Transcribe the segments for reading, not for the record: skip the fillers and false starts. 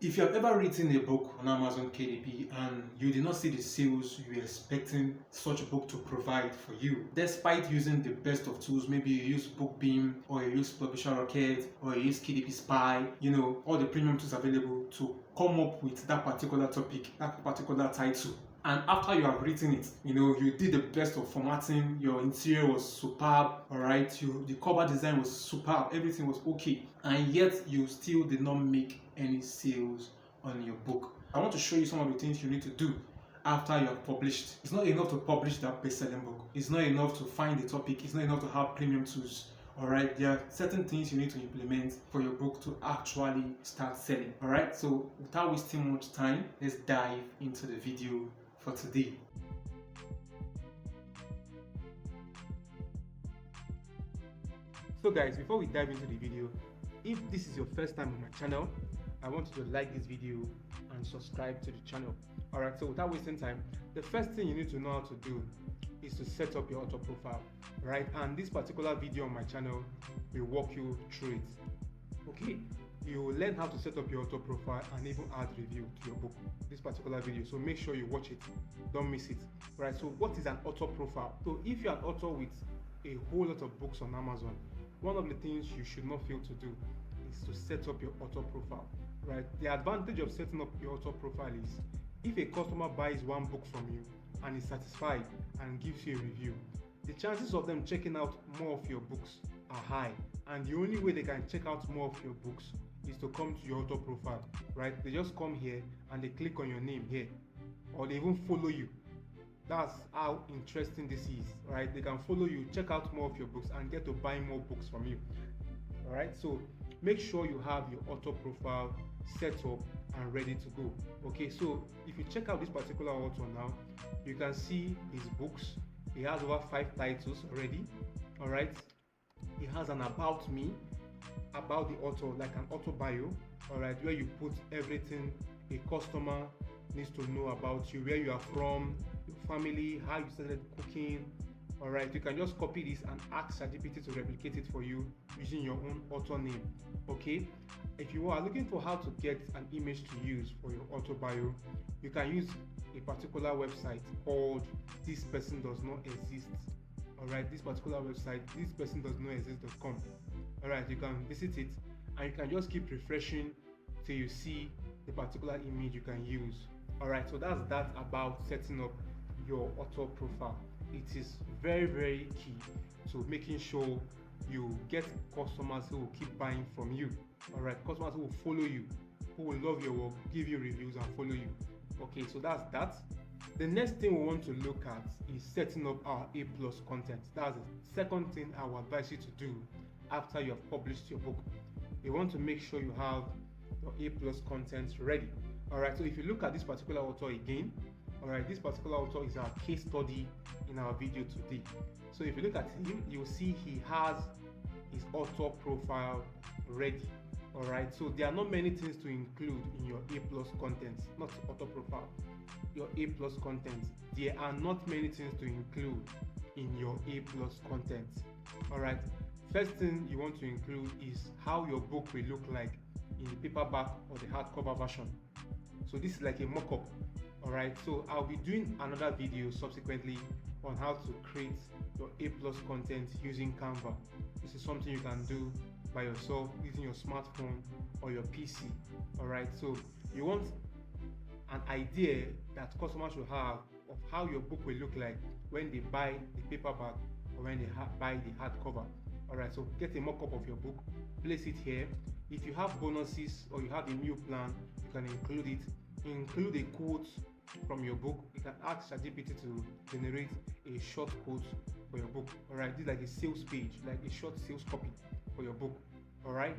If you have ever written a book on Amazon KDP and you did not see the sales you were expecting such a book to provide for you, despite using the best of tools, maybe you use BookBeam or you use Publisher Rocket or you use KDP Spy, all the premium tools available to come up with that particular topic, that particular title. And after you have written it, you did the best of formatting, your interior was superb, alright, the cover design was superb, everything was okay, and yet you still did not make any sales on your book. I want to show you some of the things you need to do after you have published. It's not enough to publish that best-selling book. It's not enough to find the topic. It's not enough to have premium tools. Alright, there are certain things you need to implement for your book to actually start selling. Alright, so without wasting much time, let's dive into the video for today. So guys, before we dive into the video, if this is your first time on my channel, I want you to like this video and subscribe to the channel. Alright, so without wasting time, the first thing you need to know how to do is to set up your author profile, right? And this particular video on my channel will walk you through it. Okay, you will learn how to set up your author profile and even add review to your book, this particular video, so make sure you watch it, don't miss it. Right, so what is an author profile? So if you're an author with a whole lot of books on Amazon, one of the things you should not fail to do is to set up your author profile. Right, the advantage of setting up your author profile is if a customer buys one book from you and is satisfied and gives you a review, the chances of them checking out more of your books are high, and the only way they can check out more of your books is to come to your author profile. Right, they just come here and they click on your name here, or they even follow you. That's how interesting this is. Right, they can follow you, check out more of your books, and get to buy more books from you. Alright, so make sure you have your author profile set up and ready to go. Okay, so if you check out this particular author now, you can see his books. He has over 5 titles already. Alright, he has an about me, about the author, like an author bio, alright, where you put everything a customer needs to know about you, where you are from, your family, how you started cooking. Alright, you can just copy this and ask ChatGPT to replicate it for you using your own author name. Okay, if you are looking for how to get an image to use for your author bio, you can use a particular website called This Person Does Not Exist. Alright, this particular website, thispersondoesnotexist.com. Alright, you can visit it and you can just keep refreshing till you see the particular image you can use. Alright, so that's that about setting up your author profile. It is very, very key to making sure you get customers who will keep buying from you. Alright, customers who will follow you, who will love your work, give you reviews and follow you. Okay, so that's that. The next thing we want to look at is setting up our A+ content. That's the second thing I will advise you to do after you have published your book. You want to make sure you have your A+ content ready. Alright, so if you look at this particular author again, alright, this particular author is our case study in our video today. So if you look at him, you'll see he has his author profile ready. Alright, so there are not many things to include in your A+ content, not author profile, your A+ content. There are not many things to include in your A+ content. Alright, first thing you want to include is how your book will look like in the paperback or the hardcover version. So this is like a mock-up. Alright, so I'll be doing another video subsequently on how to create your A+ content using Canva. This is something you can do by yourself using your smartphone or your PC. Alright, so you want an idea that customers should have of how your book will look like when they buy the paperback or when they buy the hardcover. Alright, so get a mock-up of your book, place it here. If you have bonuses or you have a meal plan, you can include it. Include a quote from your book. You can ask ChatGPT to generate a short quote for your book. Alright, this is like a sales page, like a short sales copy for your book. Alright,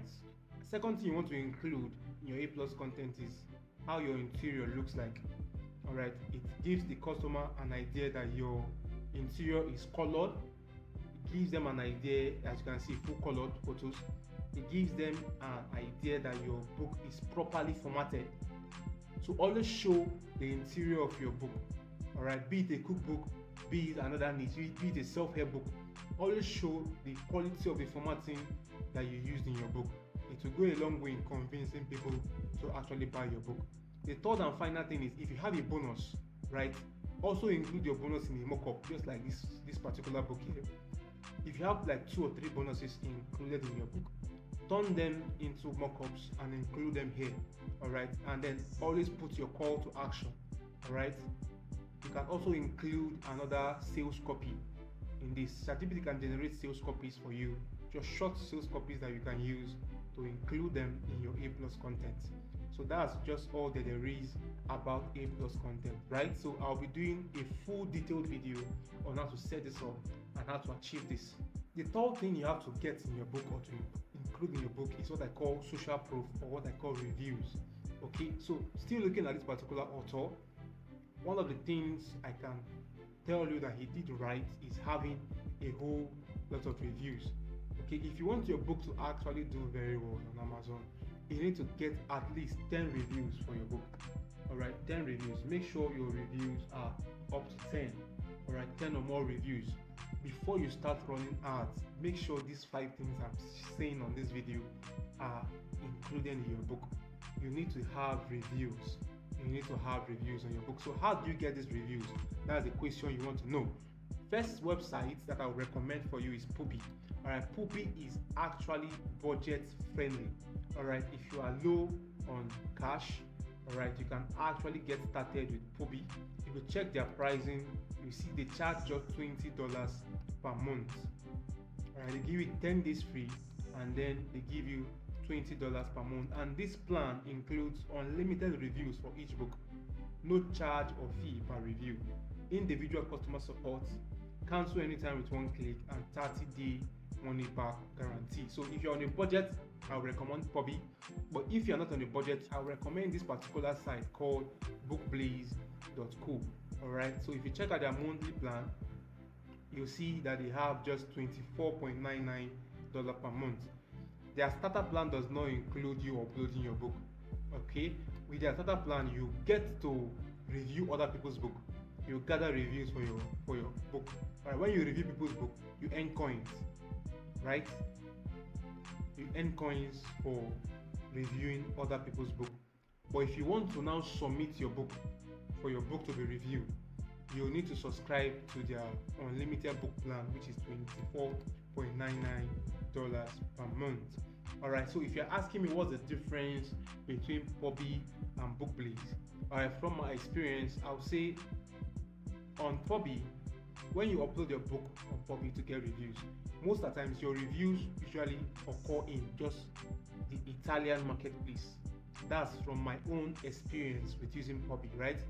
second thing you want to include in your A+ content is how your interior looks like. Alright, it gives the customer an idea that your interior is colored. It gives them an idea, as you can see, full colored photos. It gives them an idea that your book is properly formatted. So always show the interior of your book. Alright, be it a cookbook, be it another niche, be it a self-help book. Always show the quality of the formatting that you used in your book. it will go a long way in convincing people to actually buy your book. The third and final thing is, if you have a bonus, right, also include your bonus in a mock-up, just like this particular book here. If you have like 2 or 3 bonuses included in your book, turn them into mock-ups and include them here. All right, and then always put your call to action. All right, you can also include another sales copy in this. ChatGPT can generate sales copies for you, just short sales copies that you can use to include them in your A+ content. So that's just all that there is about A+ content, right? So I'll be doing a full detailed video on how to set this up and how to achieve this. The third thing you have to get in your book, or to include in your book, is what I call social proof, or what I call reviews. Okay, so still looking at this particular author, one of the things I can tell you that he did right is having a whole lot of reviews. Okay, if you want your book to actually do very well on Amazon, you need to get at least 10 reviews for your book. All right, 10 reviews. Make sure your reviews are up to 10. All right, 10 or more reviews. Before you start running ads, make sure these 5 things I'm saying on this video are included in your book. You need to have reviews. You need to have reviews on your book. So how do you get these reviews? That's the question you want to know. First website that I would recommend for you is Pubi. All right, Pubi is actually budget friendly. All right, if you are low on cash, all right, you can actually get started with Pubi. If you check their pricing, you see they charge just $20 per month. All right, they give you 10 days free, and then they give you $20 per month. And this plan includes unlimited reviews for each book, no charge or fee per review, individual customer support, cancel anytime with 1 click, and 30-day money back guarantee. So if you're on a budget, I would recommend Pubi. But if you're not on a budget, I would recommend this particular site called bookblaze.co. All right, so if you check out their monthly plan, you'll see that they have just $24.99 per month. Their starter plan does not include you uploading your book. Okay, with their starter plan, you get to review other people's book. You gather reviews for your book. All right, when you review people's book, you earn coins, right? You earn coins for reviewing other people's book. But if you want to now submit your book for your book to be reviewed, you'll need to subscribe to their unlimited book plan, which is $24.99 per month. All right, so if you're asking me what's the difference between Pubi and Bookblaze, all right, from my experience, I'll say on Pubi, when you upload your book on Pubi to get reviews, most of the times your reviews usually occur in just the Italian marketplace. That's from my own experience with using Pubi, right?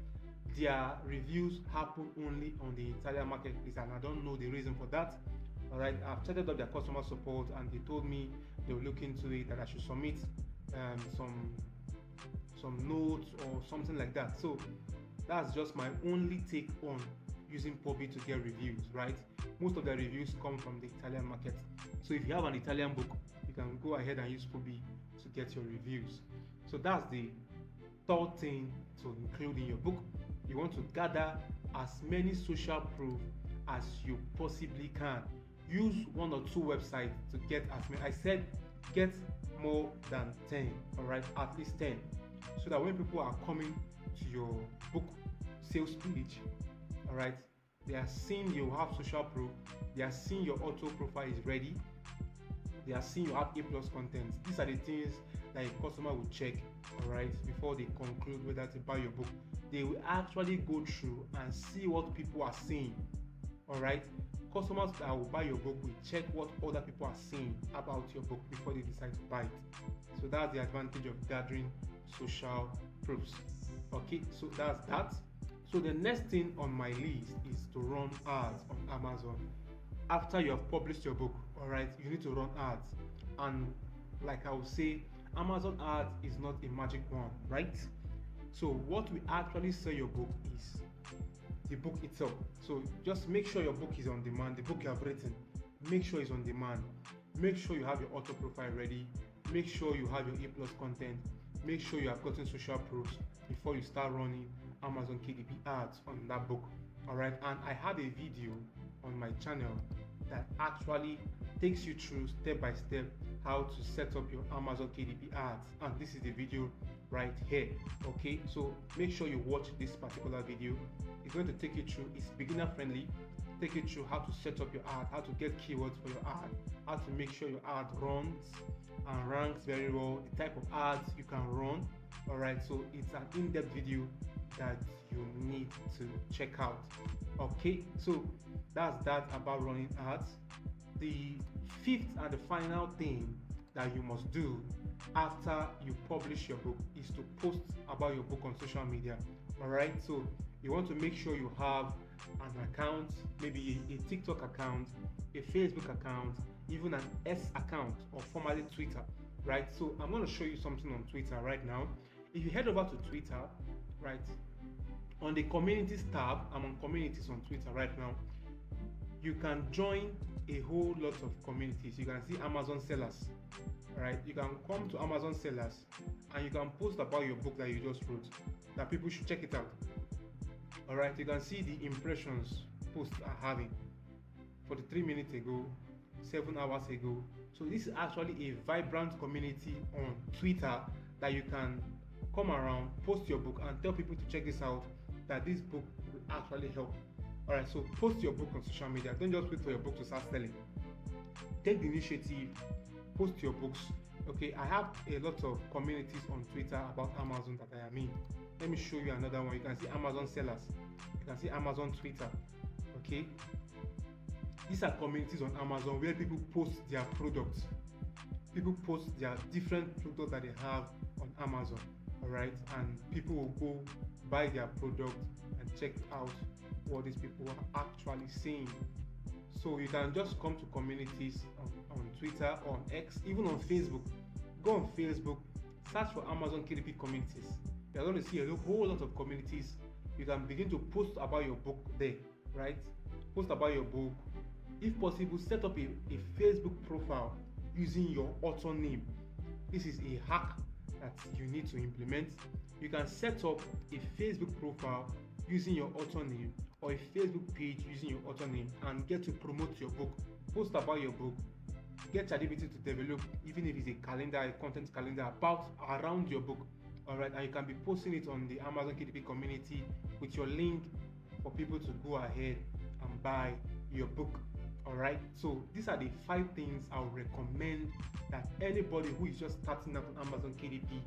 Their reviews happen only on the Italian marketplace, and I don't know the reason for that. All right, I've chatted up their customer support, and they told me they will look into it, that I should submit some notes or something like that. So that's just my only take on using Pubi to get reviews, right? Most of the reviews come from the Italian market. So if you have an Italian book, you can go ahead and use Pubi to get your reviews. So that's the third thing to include in your book. You want to gather as many social proof as you possibly can. Use 1 or 2 websites to get as many. I said get more than 10, all right, at least 10, so that when people are coming to your book sales page, all right, they are seeing you have social proof, they are seeing your auto profile is ready, they are seeing you have A+ content. These are the things that a customer will check, all right, before they conclude whether to buy your book. They will actually go through and see what people are saying, all right. Customers that will buy your book will check what other people are saying about your book before they decide to buy it. So that's the advantage of gathering social proofs. Okay, so that's that. So the next thing on my list is to run ads on Amazon. After you have published your book, all right, you need to run ads. And like I will say, Amazon ads is not a magic wand, right? So what we actually sell your book is the book itself. So just make sure your book is on demand. The book you have written, make sure it's on demand. Make sure you have your auto profile ready. Make sure you have your A+ content. Make sure you have gotten social proofs before you start running Amazon KDP ads on that book. All right, and I have a video on my channel that actually takes you through step by step how to set up your Amazon KDP ads, and this is the video right here. Okay, so make sure you watch this particular video. It's going to take you through, it's beginner friendly, take you through how to set up your ad, how to get keywords for your ad, how to make sure your ad runs and ranks very well, the type of ads you can run. All right, so it's an in-depth video that you need to check out. Okay, so that's that about running ads. The fifth and the final thing that you must do after you publish your book is to post about your book on social media. All right, so you want to make sure you have an account, maybe a TikTok account, a Facebook account, even an S account, or formerly Twitter, right? So I'm going to show you something on Twitter right now. If you head over to Twitter, right, on the communities tab, I'm on communities on Twitter right now. You can join a whole lot of communities. You can see Amazon sellers, right? You can come to Amazon sellers and you can post about your book that you just wrote, that people should check it out. All right, you can see the impressions posts are having 43 minutes ago, 7 hours ago. So this is actually a vibrant community on Twitter that you can come around, post your book, and tell people to check this out, that this book will actually help. All right, so post your book on social media. Don't just wait for your book to start selling. Take the initiative, post your books. Okay, I have a lot of communities on Twitter about Amazon that I am in. Let me show you another one. You can see Amazon sellers. You can see Amazon Twitter. Okay, these are communities on Amazon where people post their products. People post their different products that they have on Amazon. All right, and people will go buy their product and check out what these people are actually saying. So you can just come to communities on Twitter, on X, even on Facebook. Go on Facebook, search for Amazon KDP communities. You're going to see a whole lot of communities. You can begin to post about your book there, right? Post about your book. If possible, set up a Facebook profile using your author name. This is a hack that you need to implement. You can set up a Facebook profile using your author name, or a Facebook page using your author name, and get to promote your book. Post about your book. Get ChatGPT to develop, even if it's a calendar, a content calendar around your book. All right, and you can be posting it on the Amazon KDP community with your link for people to go ahead and buy your book. All right, so these are the 5 things I would recommend that anybody who is just starting out on Amazon KDP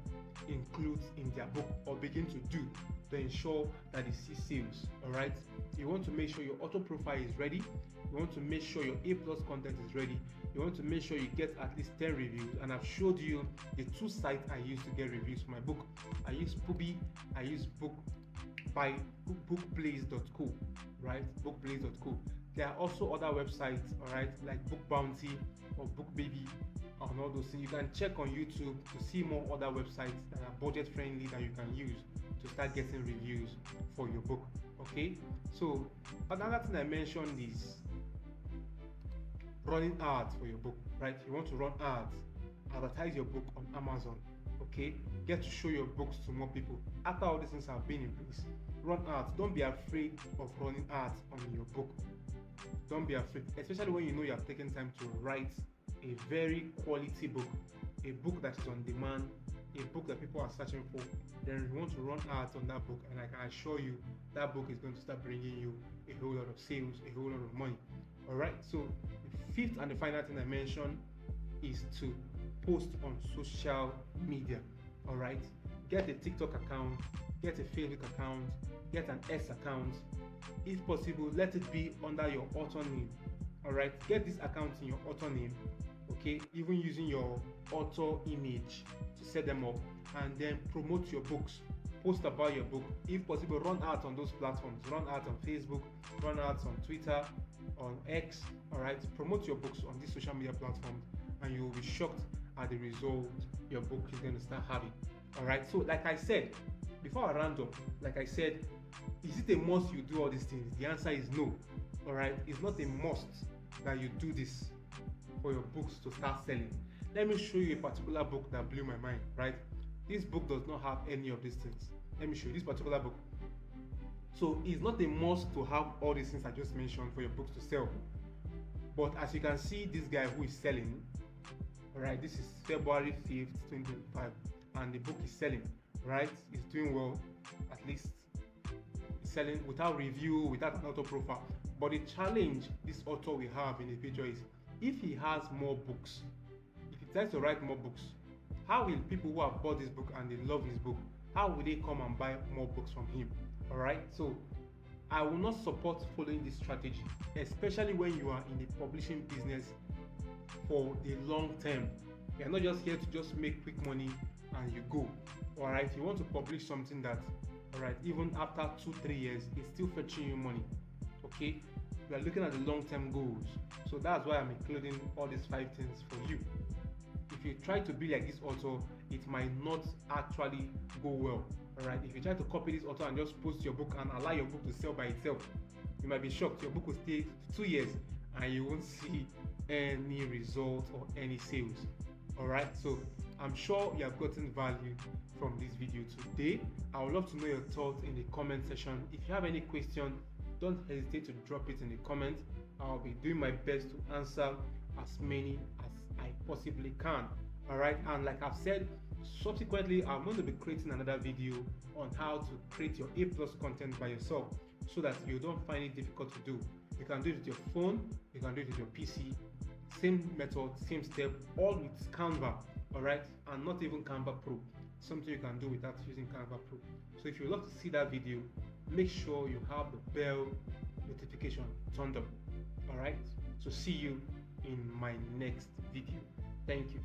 includes in their book or begin to do to ensure that it sees sales. All right, you want to make sure your auto profile is ready. You want to make sure your A+ content is ready. You want to make sure you get at least 10 reviews, and I've showed you the 2 sites I use to get reviews for my book. I use Pubi, I use bookblaze.co, right? Bookblaze.co. There are also other websites, all right, like Book Bounty or Book Baby and all those things. You can check on YouTube to see more other websites that are budget friendly that you can use to start getting reviews for your book. Okay, so another thing I mentioned is running ads for your book, right? You want to run ads, advertise your book on Amazon. Okay, get to show your books to more people. After all these things have been in place, run ads. Don't be afraid of running ads on your book. Don't be afraid, especially when you know you have taken time to write a very quality book, a book that is on demand, a book that people are searching for. Then you want to run ads on that book, and I can assure you that book is going to start bringing you a whole lot of sales, a whole lot of money. All right, so the 5th and the final thing I mentioned is to post on social media. All right, get a TikTok account, get a Facebook account, get an S account. If possible, let it be under your author name. All right, get this account in your author name. Okay, even using your author image to set them up, and then promote your books. Post about your book. If possible, run ads on those platforms. Run ads on Facebook, run ads on Twitter, on X. All right, promote your books on these social media platforms, and you will be shocked at the result your book is going to start having. All right, so like I said before I round up, like I said, is it a must you do all these things? The answer is no. All right, it's not a must that you do this for your books to start selling. Let me show you a particular book that blew my mind, right? This book does not have any of these things. Let me show you this particular book. So it's not a must to have all these things I just mentioned for your books to sell. But as you can see, this guy who is selling, right, this is February 5th 2025, and the book is selling, right? It's doing well, at least it's selling without review, without an author profile. But the challenge this author will have in the future is, if he has more books, if he tries to write more books, how will people who have bought this book and they love his book, how will they come and buy more books from him? All right, so I will not support following this strategy, especially when you are in the publishing business for the long term. You're not just here to just make quick money and you go. All right, you want to publish something that, all right, even after 2-3 years, it's still fetching you money. Okay, we are looking at the long-term goals. So that's why I'm including all these 5 things for you. If you try to be like this author, it might not actually go well. Alright, if you try to copy this author and just post your book and allow your book to sell by itself, you might be shocked. Your book will stay 2 years and you won't see any result or any sales. Alright, so I'm sure you have gotten value from this video today. I would love to know your thoughts in the comment section. If you have any question, don't hesitate to drop it in the comments. I'll be doing my best to answer as many as I possibly can. Alright, and like I've said, subsequently I'm going to be creating another video on how to create your A+ content by yourself, so that you don't find it difficult to do. You can do it with your phone, you can do it with your PC, same method, same step, all with Canva. Alright, and not even Canva Pro, something you can do without using Canva Pro. So if you would love to see that video, make sure you have the bell notification turned on. Alright, so see you in my next video. Thank you.